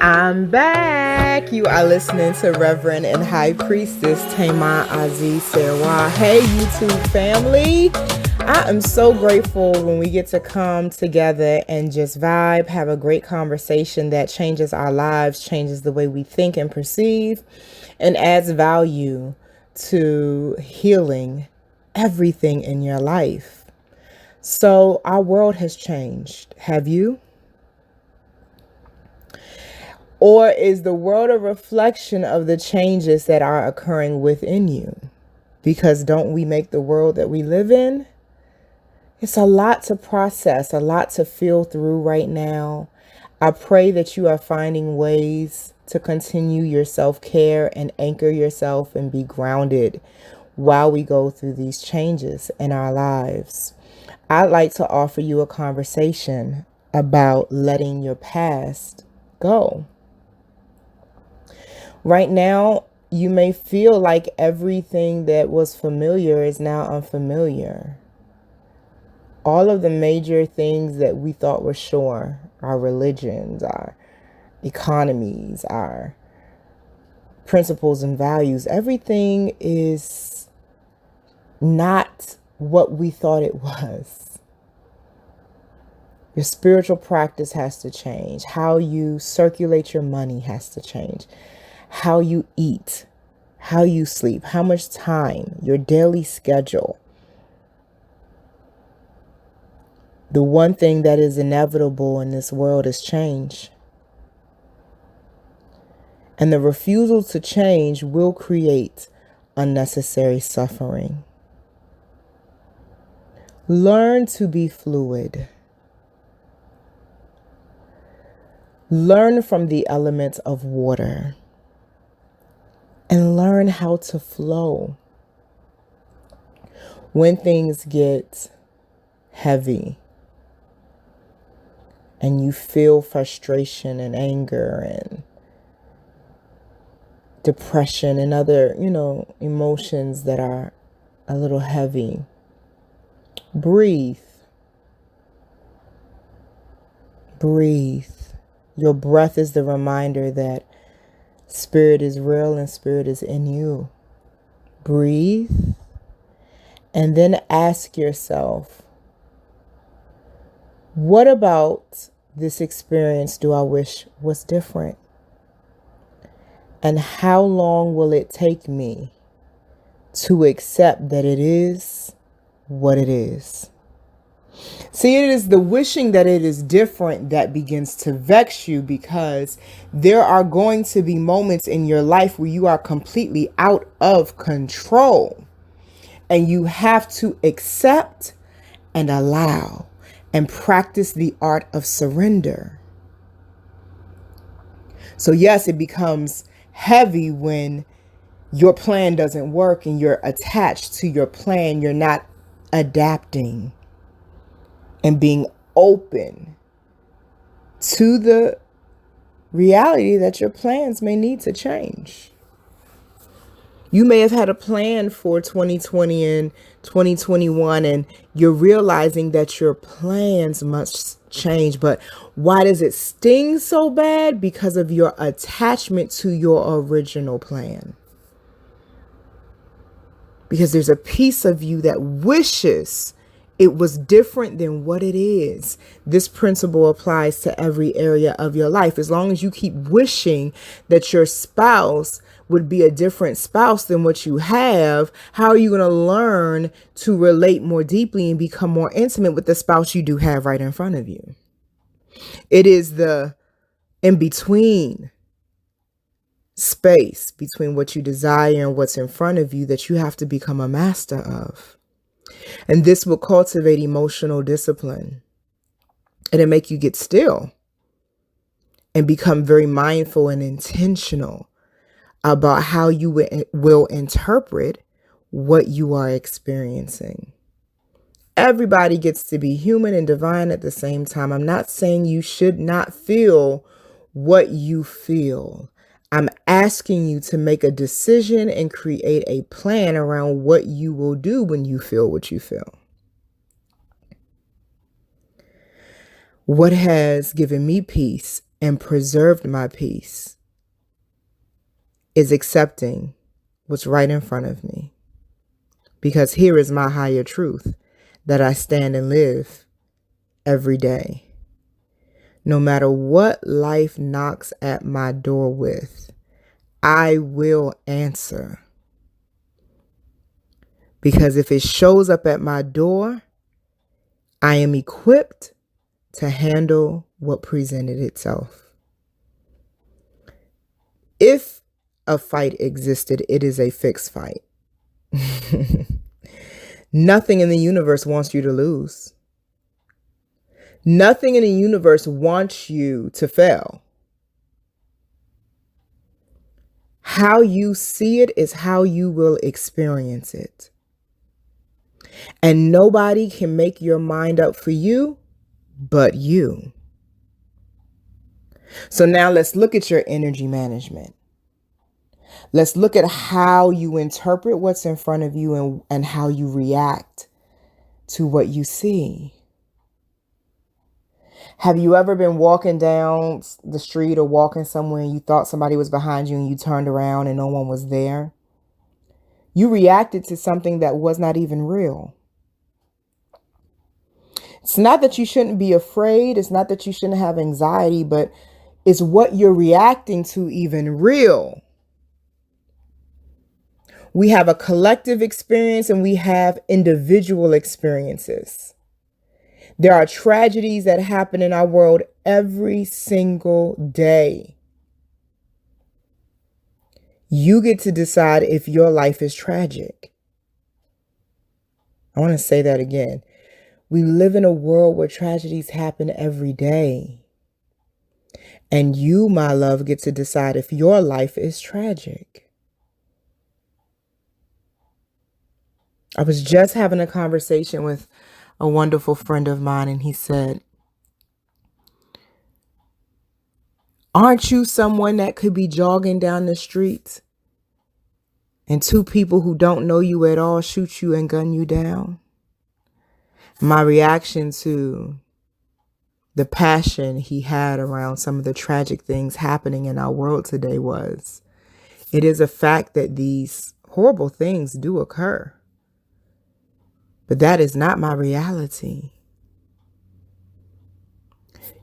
I'm back. You are listening to Reverend and High Priestess Thema, Azize, Serwa. Hey, YouTube family. I am so grateful when we get to come together and just vibe, have a great conversation that changes our lives, changes the way we think and perceive, and adds value to healing everything in your life. So our world has changed. Have you? Or is the world a reflection of the changes that are occurring within you? Because don't we make the world that we live in? It's a lot to process, a lot to feel through right now. I pray that you are finding ways to continue your self-care and anchor yourself and be grounded while we go through these changes in our lives. I'd like to offer you a conversation about letting your past go. Right now, you may feel like everything that was familiar is now unfamiliar. All of the major things that we thought were sure, our religions, our economies, our principles and values, everything is not what we thought it was. Your spiritual practice has to change. How you circulate your money has to change. How you eat, how you sleep, how much time, your daily schedule. The one thing that is inevitable in this world is change. And the refusal to change will create unnecessary suffering. Learn to be fluid. Learn from the element of water. And learn how to flow. When things get heavy and you feel frustration and anger and depression and other, emotions that are a little heavy, breathe. Breathe. Your breath is the reminder that Spirit is real and spirit is in you. Breathe. And then ask yourself, what about this experience do I wish was different? And how long will it take me to accept that it is what it is? See, it is the wishing that it is different that begins to vex you, because there are going to be moments in your life where you are completely out of control, and you have to accept and allow and practice the art of surrender. So yes, it becomes heavy when your plan doesn't work and you're attached to your plan. You're not adapting and being open to the reality that your plans may need to change. You may have had a plan for 2020 and 2021, and you're realizing that your plans must change. But why does it sting so bad? Because of your attachment to your original plan. Because there's a piece of you that wishes it was different than what it is. This principle applies to every area of your life. As long as you keep wishing that your spouse would be a different spouse than what you have, how are you going to learn to relate more deeply and become more intimate with the spouse you do have right in front of you? It is the in-between space between what you desire and what's in front of you that you have to become a master of. And this will cultivate emotional discipline. It'll make you get still and become very mindful and intentional about how you will interpret what you are experiencing. Everybody gets to be human and divine at the same time. I'm not saying you should not feel what you feel. I'm asking you to make a decision and create a plan around what you will do when you feel what you feel. What has given me peace and preserved my peace is accepting what's right in front of me. Because here is my higher truth that I stand and live every day. No matter what life knocks at my door with, I will answer. Because if it shows up at my door, I am equipped to handle what presented itself. If a fight existed, it is a fixed fight. Nothing in the universe wants you to lose. Nothing in the universe wants you to fail. How you see it is how you will experience it. And nobody can make your mind up for you but you. So now let's look at your energy management. Let's look at how you interpret what's in front of you and how you react to what you see. Have you ever been walking down the street or walking somewhere and you thought somebody was behind you and you turned around and no one was there? You reacted to something that was not even real. It's not that you shouldn't be afraid. It's not that you shouldn't have anxiety, but is what you're reacting to even real? We have a collective experience and we have individual experiences. There are tragedies that happen in our world every single day. You get to decide if your life is tragic. I want to say that again. We live in a world where tragedies happen every day. And you, my love, get to decide if your life is tragic. I was just having a conversation with a wonderful friend of mine, and he said, aren't you someone that could be jogging down the street and two people who don't know you at all shoot you and gun you down? My reaction to the passion he had around some of the tragic things happening in our world today was, it is a fact that these horrible things do occur. But that is not my reality.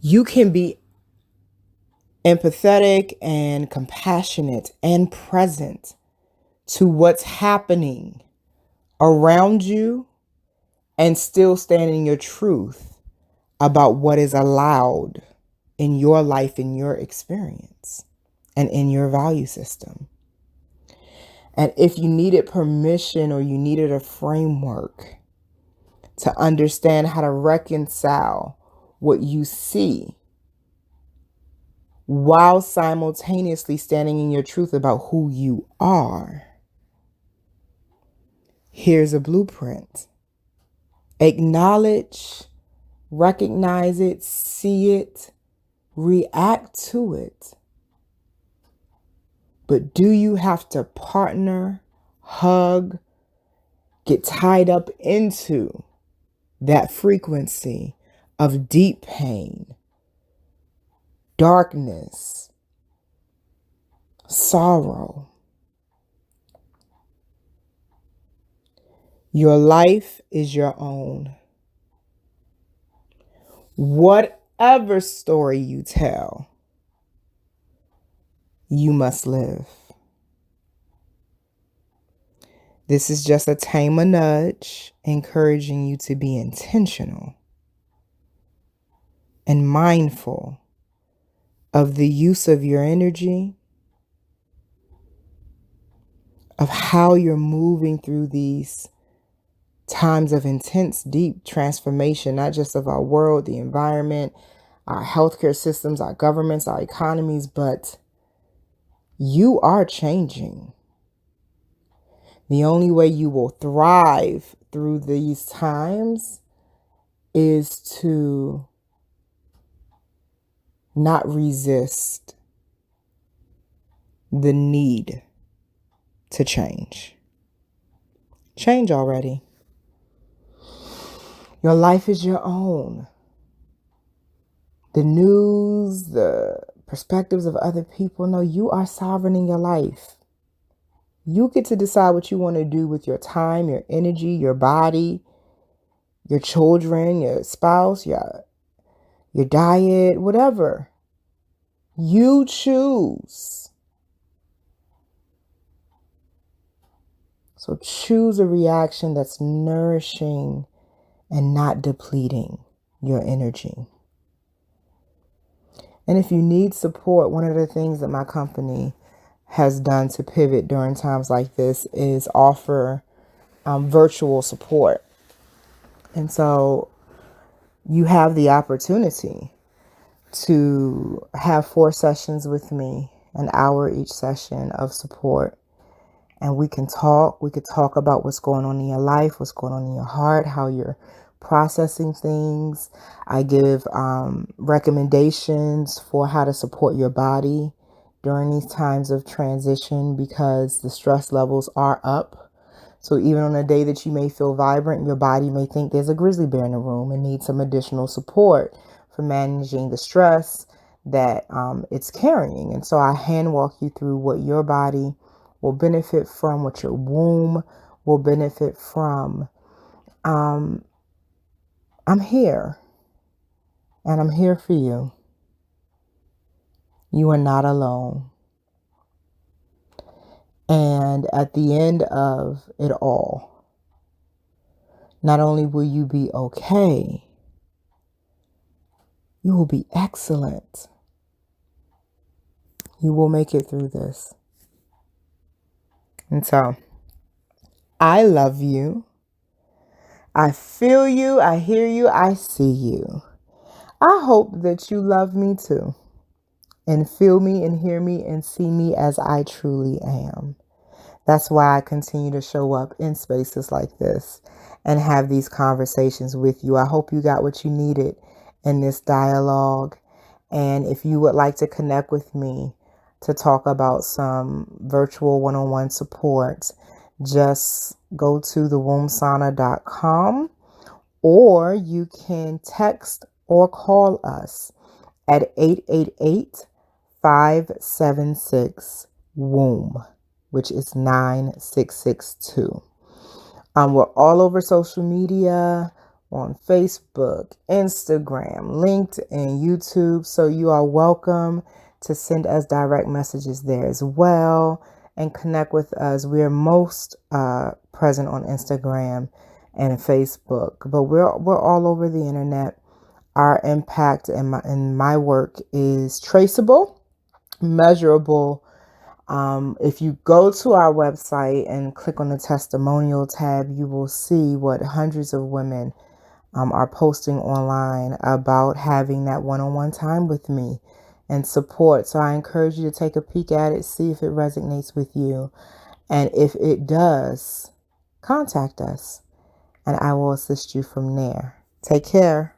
You can be empathetic and compassionate and present to what's happening around you and still stand in your truth about what is allowed in your life, in your experience, and in your value system. And if you needed permission or you needed a framework to understand how to reconcile what you see while simultaneously standing in your truth about who you are, here's a blueprint. Acknowledge, recognize it, see it, react to it. But do you have to partner, hug, get tied up into that frequency of deep pain, darkness, sorrow? Your life is your own. Whatever story you tell, you must live. This is just a Thema nudge encouraging you to be intentional and mindful of the use of your energy, of how you're moving through these times of intense, deep transformation, not just of our world, the environment, our healthcare systems, our governments, our economies, but you are changing. The only way you will thrive through these times is to not resist the need to change. Change already. Your life is your own. the news, the perspectives of other people. No, you are sovereign in your life. You get to decide what you want to do with your time, your energy, your body, your children, your spouse, your diet, whatever. You choose. So choose a reaction that's nourishing and not depleting your energy. And if you need support, one of the things that my company has done to pivot during times like this is offer virtual support. And so you have the opportunity to have 4 sessions with me, an hour each session of support. And we can talk. We could talk about what's going on in your life, what's going on in your heart, how you're processing things. I give recommendations for how to support your body during these times of transition, because the stress levels are up. So even on a day that you may feel vibrant, your body may think there's a grizzly bear in the room and need some additional support for managing the stress that it's carrying. And so I hand walk you through what your body will benefit from, what your womb will benefit from. I'm here, and I'm here for you. You are not alone. And at the end of it all, not only will you be okay, you will be excellent. You will make it through this. And so, I love you. I feel you. I hear you. I see you. I hope that you love me too, and feel me and hear me and see me as I truly am. That's why I continue to show up in spaces like this and have these conversations with you. I hope you got what you needed in this dialogue. And if you would like to connect with me to talk about some virtual one-on-one support, just go to thewombsauna.com, or you can text or call us at 888-576-WOMB, which is 9662. We're all over social media, on Facebook, Instagram, LinkedIn, YouTube. So you are welcome to send us direct messages there as well and connect with us. We are most present on Instagram and Facebook, but we're all over the internet. Our impact and my work is traceable, measurable. If you go to our website and click on the testimonial tab, you will see what hundreds of women are posting online about having that one-on-one time with me and support. So I encourage you to take a peek at it, see if it resonates with you. And if it does, contact us and I will assist you from there. Take care.